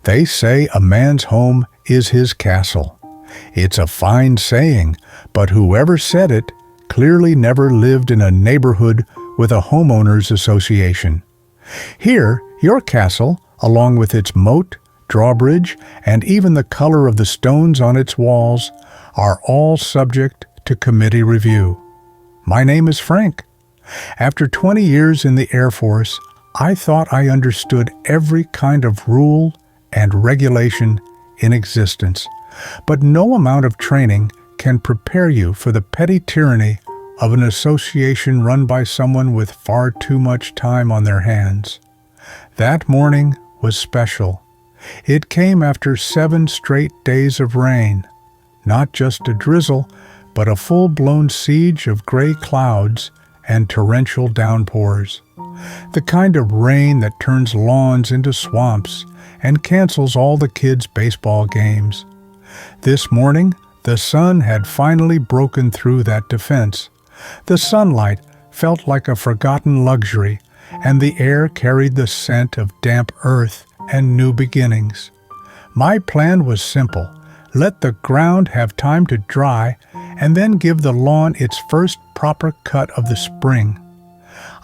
They say a man's home is his castle. It's a fine saying, but whoever said it clearly never lived in a neighborhood with a homeowners association. Here, your castle, along with its moat, drawbridge, and even the color of the stones on its walls, are all subject to committee review. My name is Frank. After 20 years in the Air Force, I thought I understood every kind of rule and regulation in existence, but no amount of training can prepare you for the petty tyranny of an association run by someone with far too much time on their hands. That morning was special. It came after 7 straight days of rain, not just a drizzle, but a full-blown siege of gray clouds and torrential downpours. The kind of rain that turns lawns into swamps and cancels all the kids' baseball games. This morning, the sun had finally broken through that defense. The sunlight felt like a forgotten luxury, and the air carried the scent of damp earth and new beginnings. My plan was simple. Let the ground have time to dry, and then give the lawn its first proper cut of the spring.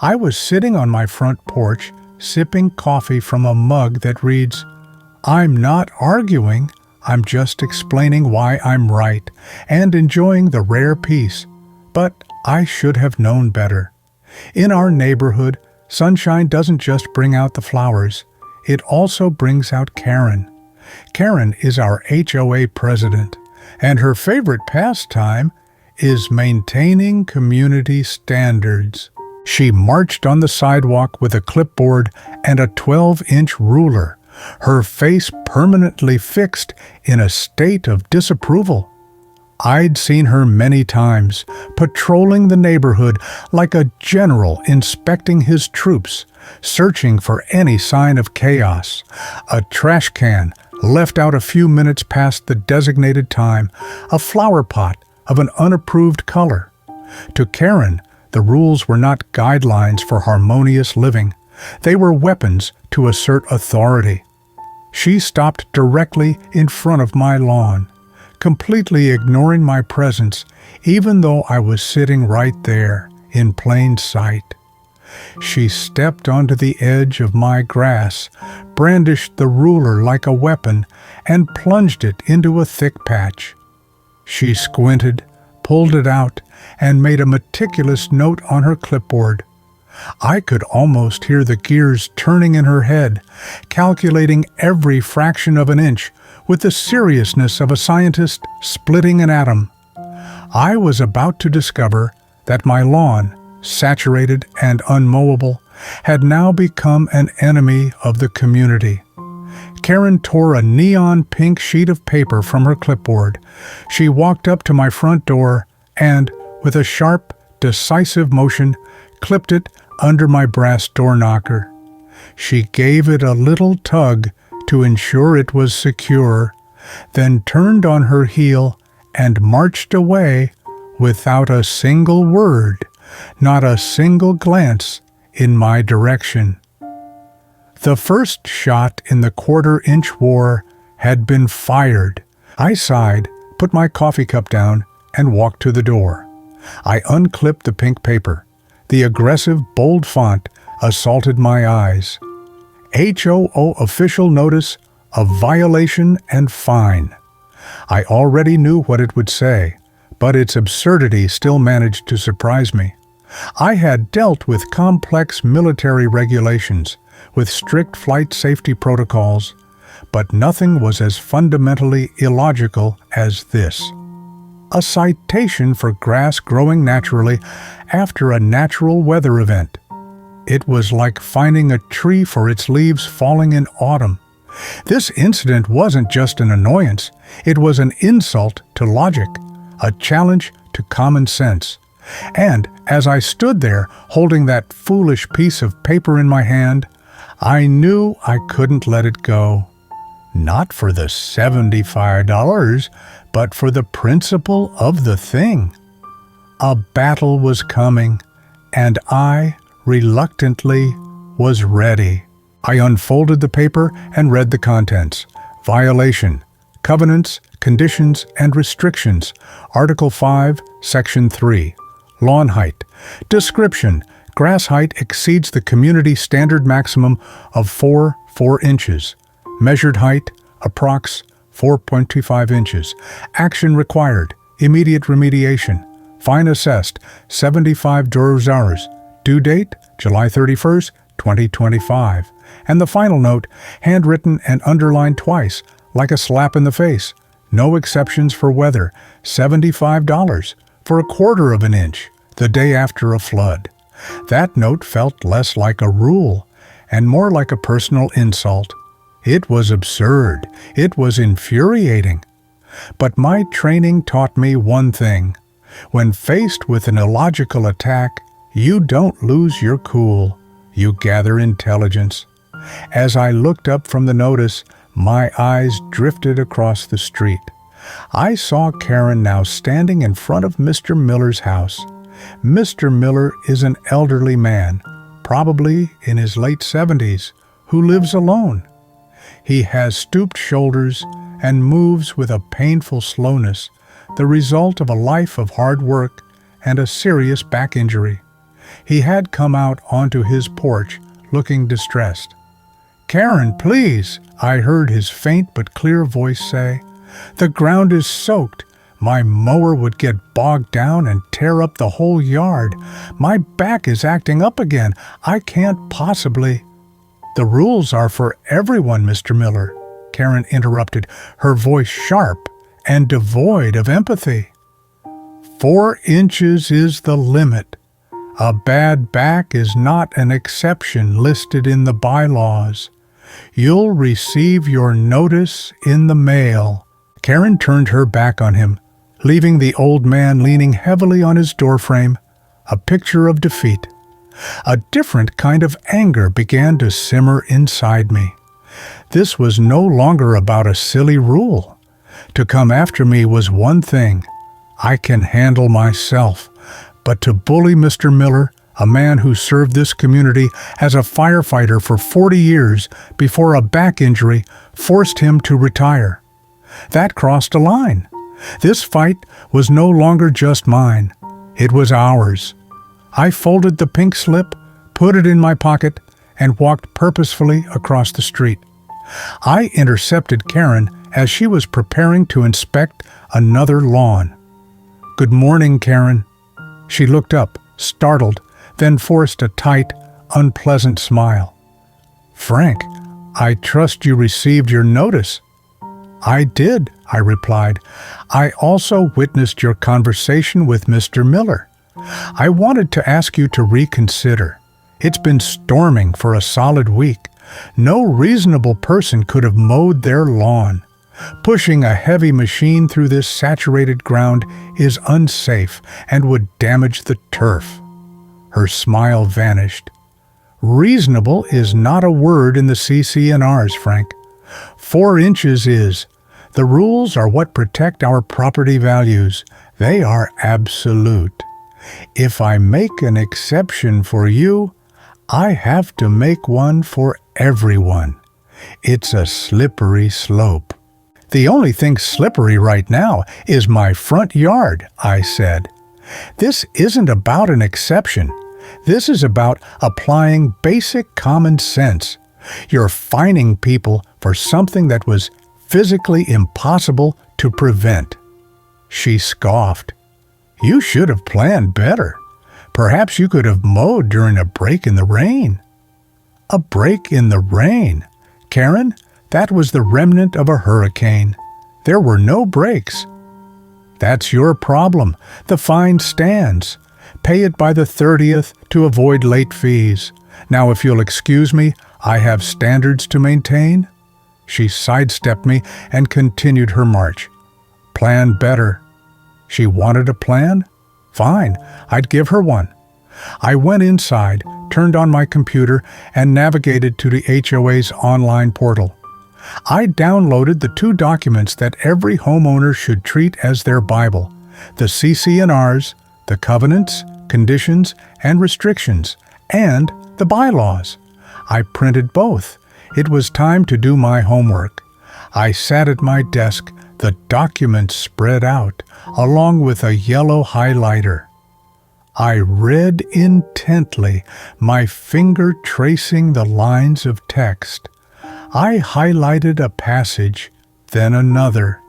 I was sitting on my front porch, sipping coffee from a mug that reads, "I'm not arguing, I'm just explaining why I'm right," and enjoying the rare peace. But I should have known better. In our neighborhood, sunshine doesn't just bring out the flowers, it also brings out Karen. Karen is our HOA president, and her favorite pastime is maintaining community standards. She marched on the sidewalk with a clipboard and a 12-inch ruler, her face permanently fixed in a state of disapproval. I'd seen her many times, patrolling the neighborhood like a general inspecting his troops, searching for any sign of chaos. A trash can left out a few minutes past the designated time, a flower pot of an unapproved color. To Karen, the rules were not guidelines for harmonious living. They were weapons to assert authority. She stopped directly in front of my lawn, completely ignoring my presence, even though I was sitting right there in plain sight. She stepped onto the edge of my grass, brandished the ruler like a weapon, and plunged it into a thick patch. She squinted, pulled it out, and made a meticulous note on her clipboard. I could almost hear the gears turning in her head, calculating every fraction of an inch with the seriousness of a scientist splitting an atom. I was about to discover that my lawn, saturated and unmowable, had now become an enemy of the community. Karen tore a neon pink sheet of paper from her clipboard. She walked up to my front door and, with a sharp, decisive motion, clipped it under my brass door knocker. She gave it a little tug to ensure it was secure, then turned on her heel and marched away without a single word, not a single glance in my direction. The first shot in the quarter-inch war had been fired. I sighed, put my coffee cup down, and walked to the door. I unclipped the pink paper. The aggressive, bold font assaulted my eyes. HOO official notice of violation and fine. I already knew what it would say, but its absurdity still managed to surprise me. I had dealt with complex military regulations, with strict flight safety protocols, but nothing was as fundamentally illogical as this. A citation for grass growing naturally after a natural weather event. It was like finding a tree for its leaves falling in autumn. This incident wasn't just an annoyance, it was an insult to logic, a challenge to common sense. And as I stood there holding that foolish piece of paper in my hand, I knew I couldn't let it go. Not for the $75, but for the principle of the thing. A battle was coming, and I, reluctantly, was ready. I unfolded the paper and read the contents. Violation. Covenants, conditions, and restrictions. Article 5, Section 3. Lawn height. Description. Grass height exceeds the community standard maximum of 4 inches. Measured height, approx. 4.25 inches. Action required. Immediate remediation. Fine assessed. $75. Due date, July 31st, 2025. And the final note, handwritten and underlined twice, like a slap in the face. No exceptions for weather. $75 for a quarter of an inch, the day after a flood. That note felt less like a rule and more like a personal insult. It was absurd. It was infuriating. But my training taught me one thing. When faced with an illogical attack, you don't lose your cool. You gather intelligence. As I looked up from the notice, my eyes drifted across the street. I saw Karen now standing in front of Mr. Miller's house. Mr. Miller is an elderly man, probably in his late 70s, who lives alone. He has stooped shoulders and moves with a painful slowness, the result of a life of hard work and a serious back injury. He had come out onto his porch, looking distressed. "Karen, please," I heard his faint but clear voice say. "The ground is soaked. My mower would get bogged down and tear up the whole yard. My back is acting up again. I can't possibly—" "The rules are for everyone, Mr. Miller," Karen interrupted, her voice sharp and devoid of empathy. 4 inches is the limit. A bad back is not an exception listed in the bylaws. You'll receive your notice in the mail. Karen turned her back on him, leaving the old man leaning heavily on his doorframe, a picture of defeat. A different kind of anger began to simmer inside me. This was no longer about a silly rule. To come after me was one thing. I can handle myself. But to bully Mr. Miller, a man who served this community as a firefighter for 40 years before a back injury forced him to retire. That crossed a line. This fight was no longer just mine. It was ours. I folded the pink slip, put it in my pocket, and walked purposefully across the street. I intercepted Karen as she was preparing to inspect another lawn. "Good morning, Karen." She looked up, startled, then forced a tight, unpleasant smile. "Frank, I trust you received your notice." "I did," I replied. "I also witnessed your conversation with Mr. Miller. I wanted to ask you to reconsider. It's been storming for a solid week. No reasonable person could have mowed their lawn. Pushing a heavy machine through this saturated ground is unsafe and would damage the turf." Her smile vanished. "Reasonable is not a word in the CC&Rs, Frank. 4 inches is. The rules are what protect our property values. They are absolute. If I make an exception for you, I have to make one for everyone. It's a slippery slope." "The only thing slippery right now is my front yard," I said. "This isn't about an exception. This is about applying basic common sense. You're fining people for something that was physically impossible to prevent." She scoffed. "You should have planned better. Perhaps you could have mowed during a break in the rain." "A break in the rain? Karen, that was the remnant of a hurricane. There were no breaks." "That's your problem. The fine stands. Pay it by the 30th to avoid late fees. Now, if you'll excuse me, I have standards to maintain." She sidestepped me and continued her march. "Plan better." She wanted a plan? Fine, I'd give her one. I went inside, turned on my computer, and navigated to the HOA's online portal. I downloaded the 2 documents that every homeowner should treat as their Bible: the CC&Rs, the covenants, conditions, and restrictions, and the bylaws. I printed both, It was time to do my homework. I sat at my desk, the documents spread out, along with a yellow highlighter. I read intently, my finger tracing the lines of text. I highlighted a passage, then another.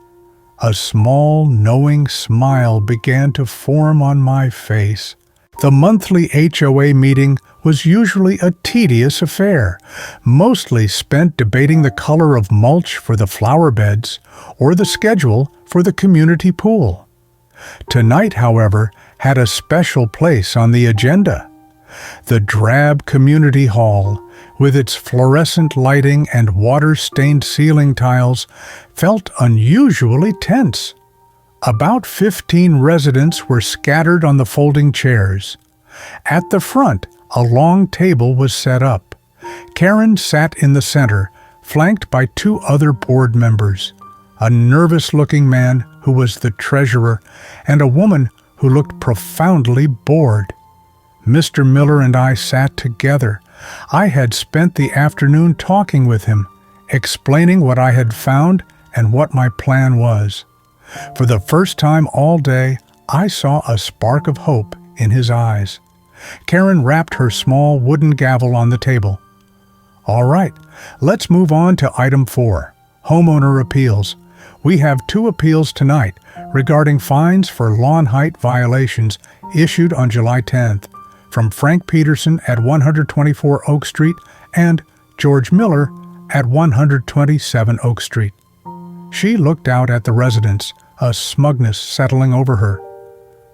A small, knowing smile began to form on my face. The monthly HOA meeting was usually a tedious affair, mostly spent debating the color of mulch for the flower beds or the schedule for the community pool. Tonight, however, had a special place on the agenda. The drab community hall, with its fluorescent lighting and water-stained ceiling tiles, felt unusually tense. About 15 residents were scattered on the folding chairs. At the front, a long table was set up. Karen sat in the center, flanked by 2 other board members, a nervous-looking man who was the treasurer, and a woman who looked profoundly bored. Mr. Miller and I sat together. I had spent the afternoon talking with him, explaining what I had found and what my plan was. For the first time all day, I saw a spark of hope in his eyes. Karen rapped her small wooden gavel on the table. All right, let's move on to item 4, homeowner appeals. We have 2 appeals tonight regarding fines for lawn height violations issued on July 10th from Frank Peterson at 124 Oak Street and George Miller at 127 Oak Street. She looked out at the residents, a smugness settling over her.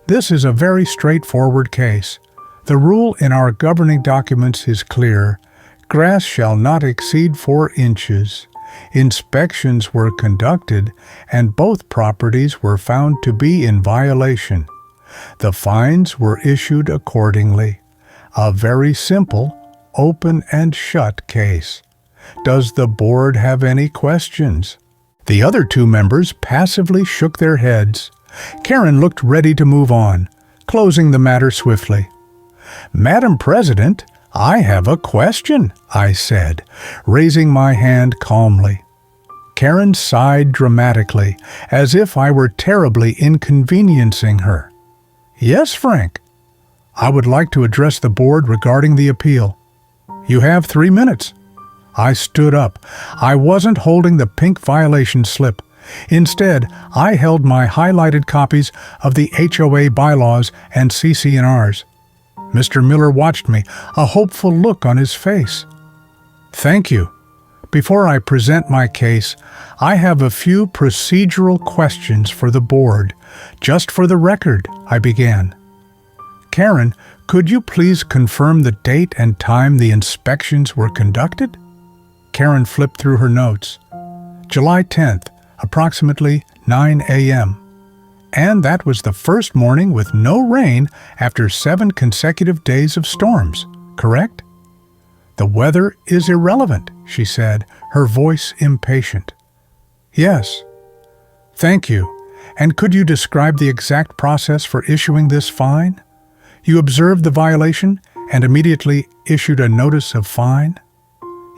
This is a very straightforward case. The rule in our governing documents is clear. Grass shall not exceed 4 inches. Inspections were conducted, and both properties were found to be in violation. The fines were issued accordingly. A very simple, open and shut case. Does the board have any questions? The other 2 members passively shook their heads. Karen looked ready to move on, closing the matter swiftly. Madam President, I have a question, I said, raising my hand calmly. Karen sighed dramatically, as if I were terribly inconveniencing her. Yes, Frank. I would like to address the board regarding the appeal. You have 3 minutes. I stood up. I wasn't holding the pink violation slip. Instead, I held my highlighted copies of the HOA bylaws and CC&Rs. Mr. Miller watched me, a hopeful look on his face. Thank you. Before I present my case, I have a few procedural questions for the board. Just for the record, I began. Karen, could you please confirm the date and time the inspections were conducted? Karen flipped through her notes. July 10th, approximately 9 a.m. And that was the first morning with no rain after 7 consecutive days of storms, correct? The weather is irrelevant, she said, her voice impatient. Yes. Thank you. And could you describe the exact process for issuing this fine? You observed the violation and immediately issued a notice of fine?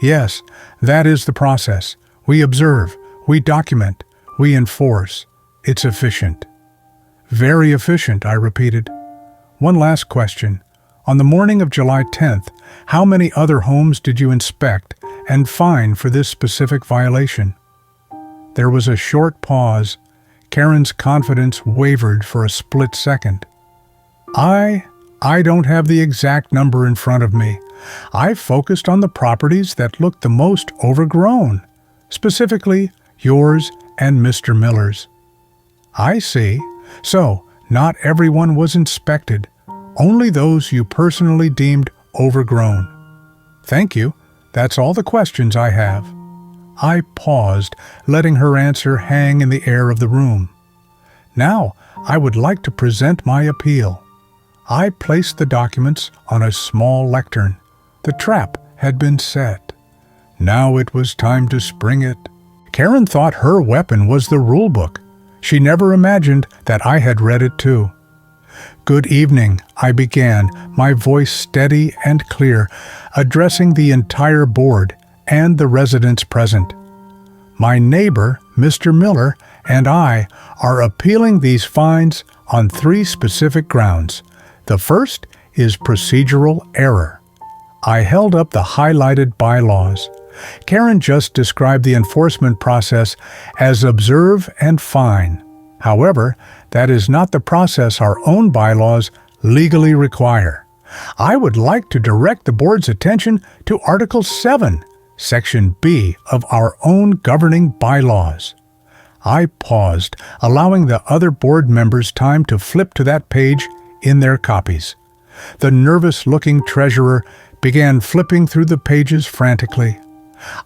Yes, that is the process. We observe, we document, we enforce. It's efficient. Very efficient, I repeated. One last question. On the morning of July 10th, how many other homes did you inspect and fine for this specific violation? There was a short pause. Karen's confidence wavered for a split second. I don't have the exact number in front of me. I focused on the properties that looked the most overgrown, specifically yours and Mr. Miller's. I see. So, not everyone was inspected, only those you personally deemed overgrown. Thank you. That's all the questions I have. I paused, letting her answer hang in the air of the room. Now, I would like to present my appeal. I placed the documents on a small lectern. The trap had been set. Now it was time to spring it. Karen thought her weapon was the rulebook. She never imagined that I had read it too. Good evening, I began, my voice steady and clear, addressing the entire board and the residents present. My neighbor, Mr. Miller, and I are appealing these fines on 3 specific grounds. The first is procedural error. I held up the highlighted bylaws. Karen just described the enforcement process as observe and fine. However, that is not the process our own bylaws legally require. I would like to direct the board's attention to Article 7, Section B of our own governing bylaws. I paused, allowing the other board members time to flip to that page in their copies. The nervous-looking treasurer began flipping through the pages frantically.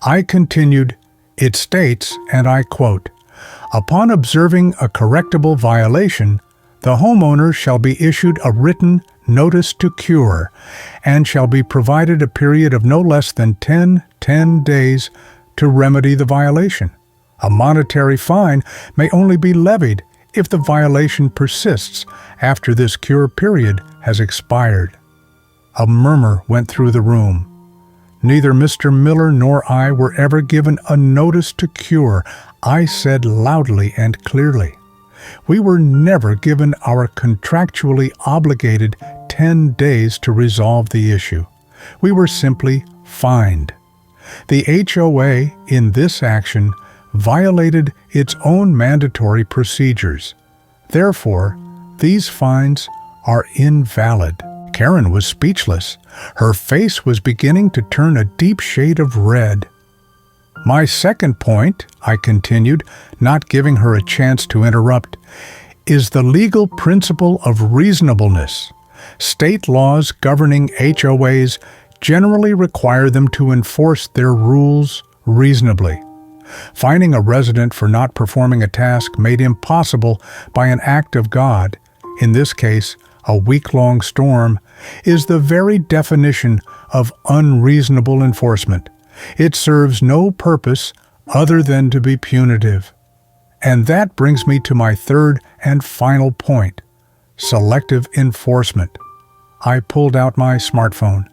I continued, it states, and I quote, "Upon observing a correctable violation, the homeowner shall be issued a written notice to cure and shall be provided a period of no less than 10 days to remedy the violation. A monetary fine may only be levied if the violation persists after this cure period has expired." A murmur went through the room. Neither Mr. Miller nor I were ever given a notice to cure, I said loudly and clearly. We were never given our contractually obligated 10 days to resolve the issue. We were simply fined. The HOA in this action violated its own mandatory procedures. Therefore, these fines are invalid. Karen was speechless. Her face was beginning to turn a deep shade of red. My second point, I continued, not giving her a chance to interrupt, is the legal principle of reasonableness. State laws governing HOAs generally require them to enforce their rules reasonably. Fining a resident for not performing a task made impossible by an act of God, in this case, a week-long storm, is the very definition of unreasonable enforcement. It serves no purpose other than to be punitive. And that brings me to my third and final point, selective enforcement. I pulled out my smartphone.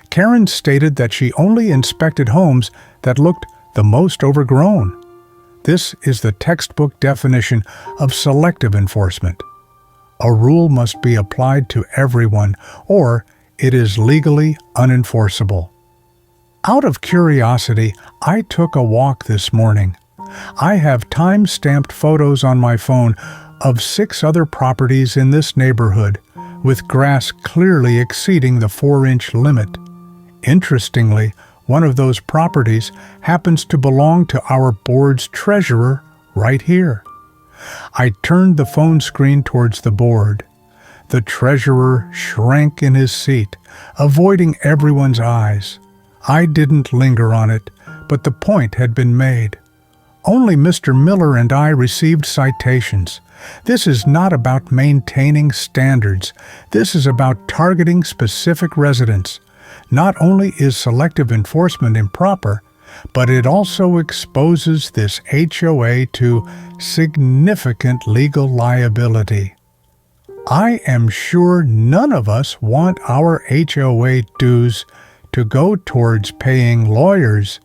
Karen stated that she only inspected homes that looked the most overgrown. This is the textbook definition of selective enforcement. A rule must be applied to everyone, or it is legally unenforceable. Out of curiosity, I took a walk this morning. I have time-stamped photos on my phone of 6 other properties in this neighborhood, with grass clearly exceeding the 4-inch limit. Interestingly, one of those properties happens to belong to our board's treasurer right here. I turned the phone screen towards the board. The treasurer shrank in his seat, avoiding everyone's eyes. I didn't linger on it, but the point had been made. Only Mr. Miller and I received citations. This is not about maintaining standards. This is about targeting specific residents. Not only is selective enforcement improper, but it also exposes this HOA to significant legal liability. I am sure none of us want our HOA dues to go towards paying lawyers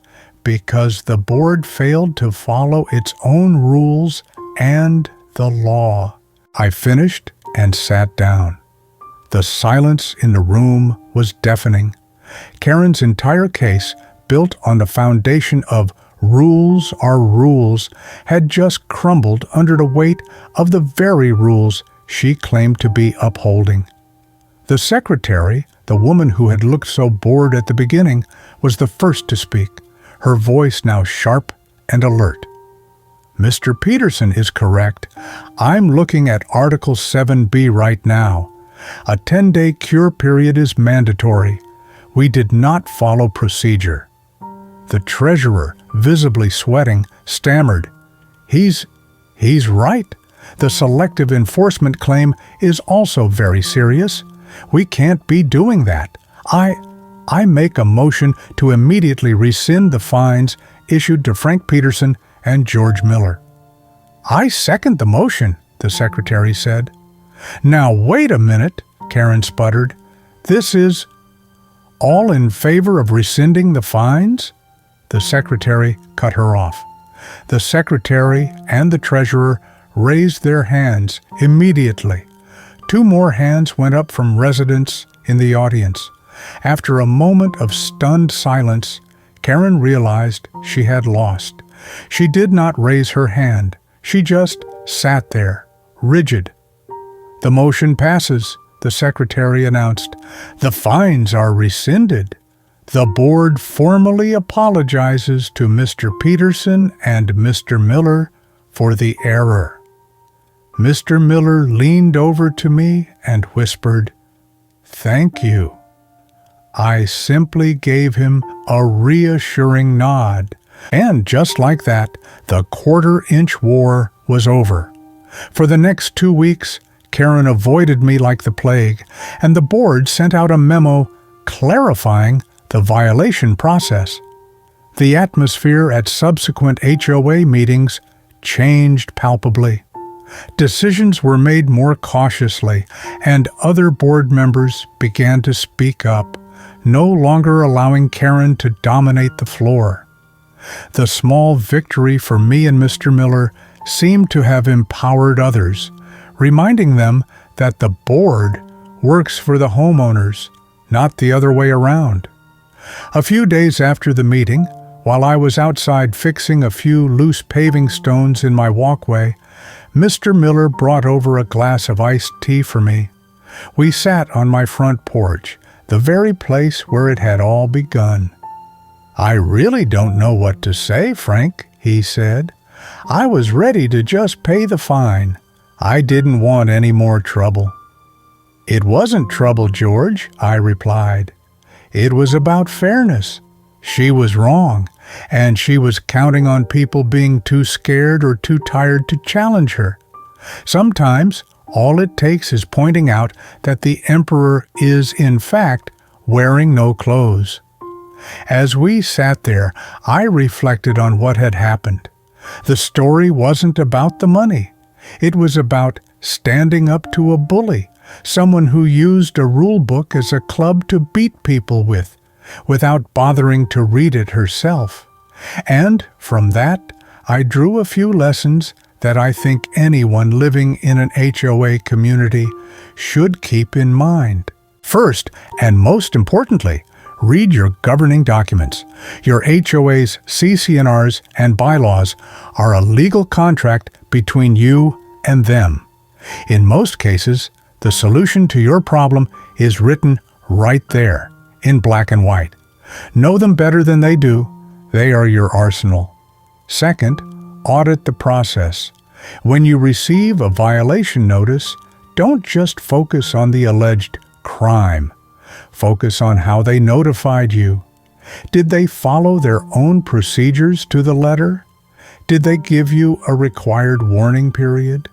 because the board failed to follow its own rules and the law. I finished and sat down. The silence in the room was deafening. Karen's entire case, built on the foundation of rules are rules, had just crumbled under the weight of the very rules she claimed to be upholding. The secretary, the woman who had looked so bored at the beginning, was the first to speak, her voice now sharp and alert. "Mr. Peterson is correct. I'm looking at Article 7B right now. A 10-day cure period is mandatory. We did not follow procedure." The treasurer, visibly sweating, stammered, He's right. The selective enforcement claim is also very serious. We can't be doing that. I make a motion to immediately rescind the fines issued to Frank Peterson and George Miller." "I second the motion," the secretary said. "Now wait a minute," Karen sputtered. "This is all in favor of rescinding the fines?" the secretary cut her off. The secretary and the treasurer raised their hands immediately. 2 more hands went up from residents in the audience. After a moment of stunned silence, Karen realized she had lost. She did not raise her hand. She just sat there, rigid. "The motion passes," the secretary announced. "The fines are rescinded. The board formally apologizes to Mr. Peterson and Mr. Miller for the error." Mr. Miller leaned over to me and whispered, "Thank you." I simply gave him a reassuring nod, and just like that, the quarter-inch war was over. For the next 2 weeks, Karen avoided me like the plague, and the board sent out a memo clarifying the violation process. The atmosphere at subsequent HOA meetings changed palpably. Decisions were made more cautiously, and other board members began to speak up, no longer allowing Karen to dominate the floor. The small victory for me and Mr. Miller seemed to have empowered others, reminding them that the board works for the homeowners, not the other way around. A few days after the meeting, while I was outside fixing a few loose paving stones in my walkway, Mr. Miller brought over a glass of iced tea for me. We sat on my front porch, the very place where it had all begun. "I really don't know what to say, Frank," he said. "I was ready to just pay the fine. I didn't want any more trouble." "It wasn't trouble, George," I replied. "It was about fairness. She was wrong, and she was counting on people being too scared or too tired to challenge her. Sometimes all it takes is pointing out that the emperor is, in fact, wearing no clothes." As we sat there, I reflected on what had happened. The story wasn't about the money. It was about standing up to a bully, someone who used a rule book as a club to beat people with, without bothering to read it herself. And from that, I drew a few lessons that I think anyone living in an HOA community should keep in mind. First, and most importantly, read your governing documents. Your HOA's CC&Rs and bylaws are a legal contract between you and them. In most cases, the solution to your problem is written right there, in black and white. Know them better than they do. They are your arsenal. Second, audit the process. When you receive a violation notice, don't just focus on the alleged crime. Focus on how they notified you. Did they follow their own procedures to the letter? Did they give you a required warning period?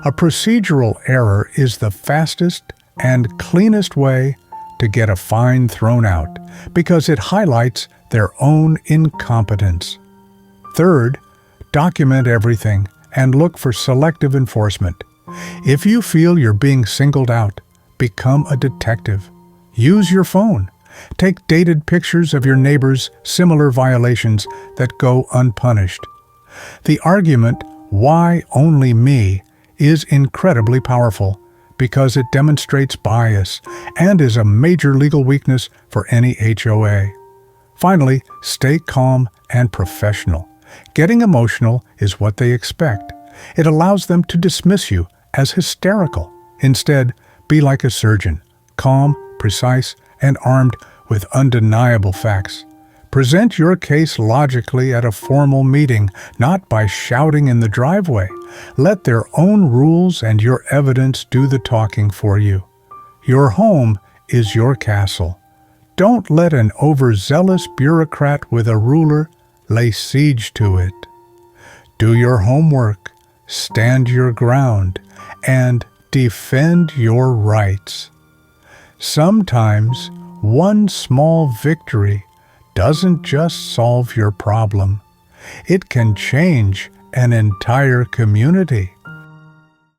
A procedural error is the fastest and cleanest way to get a fine thrown out because it highlights their own incompetence. Third, document everything and look for selective enforcement. If you feel you're being singled out, become a detective. Use your phone. Take dated pictures of your neighbors' similar violations that go unpunished. The argument, "Why only me?" is incredibly powerful because it demonstrates bias and is a major legal weakness for any HOA. Finally, stay calm and professional. Getting emotional is what they expect. It allows them to dismiss you as hysterical. Instead, be like a surgeon, calm, precise, and armed with undeniable facts. Present your case logically at a formal meeting, not by shouting in the driveway. Let their own rules and your evidence do the talking for you. Your home is your castle. Don't let an overzealous bureaucrat with a ruler lay siege to it. Do your homework, stand your ground, and defend your rights. Sometimes one small victory doesn't just solve your problem. It can change an entire community.